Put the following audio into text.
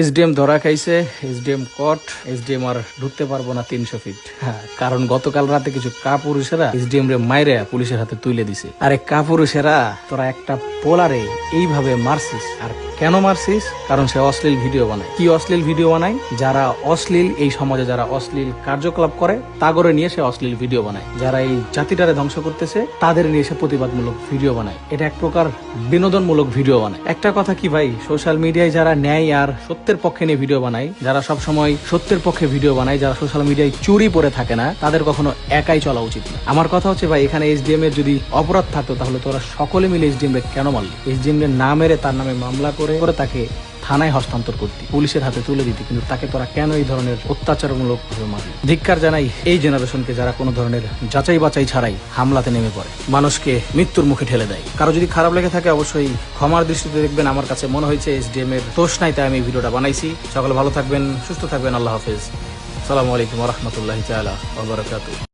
SDM ধরা খাইছে, SDM কট, SDM আর ঢুকতে পারবো না 300 ফিট। হ্যাঁ, কারণ গতকাল রাতে কিছু কাপুরুষেরা এসডিএম রে মাইরে পুলিশের হাতে তুলে দিছে। আরে কাপুরুষেরা, তোরা একটা পোলারে এইভাবে মারছিস, আর কেন মারছিস? কারণ সে অশ্লীল ভিডিও বানায়। কি অশ্লীল ভিডিও বানায়? যারা অশ্লীল, এই সমাজে যারা অশ্লীল কার্যকলাপ করে তাগরে নিয়ে সে অশ্লীল ভিডিও বানায়। যারা এই জাতিটারে ধ্বংস করতেছে তাদের নিয়ে সে প্রতিবাদমূলক ভিডিও বানায়। এটা এক প্রকার বিনোদনমূলক ভিডিও বানায়। একটা কথা কি ভাই, সোশ্যাল মিডিয়ায় যারা ন্যায় আর সত্যের পক্ষে নিয়ে ভিডিও বানায়, যারা সব সময় সত্যের পক্ষে ভিডিও বানায়, যারা সোশ্যাল মিডিয়ায় চুরি পড়ে থাকে না, তাদের কখনো একাই চলা উচিত না। আমার কথা হচ্ছে ভাই, এখানে এসডিএম এর যদি অপরাধ থাকতো তাহলে তোরা সকলে মিলে এসডিএম রে কেন মারলি? এসডিএম রে না মেরে তার নামে মামলা করে তাকে থানায় হস্তান্তর করতি, পুলিশের হাতে তুলে দিতি, কিন্তু তাকে তোরা কেন এই ধরনের অত্যাচারমূলক ভাবে মারলি? ধিক্কার জানাই এই জেনারেশনকে যারা কোনো ধরনের যাচাই বাছাই ছাড়াই হামলাতে নেমে পড়ে, মানুষকে মৃত্যুর মুখে ঠেলে দেয়। কারো যদি খারাপ লেগে থাকে অবশ্যই ক্ষমার দৃষ্টিতে দেখবেন। আমার কাছে মনে হয়েছে এসডিএম এর দোষ নাই, তাই আমি ভিডিওটা বানাইছি। সকলে ভালো থাকবেন, সুস্থ থাকবেন। আল্লাহ হাফেজ। আসসালামু আলাইকুম ওয়া রাহমাতুল্লাহি তাআলা ওয়া বারাকাতুহু।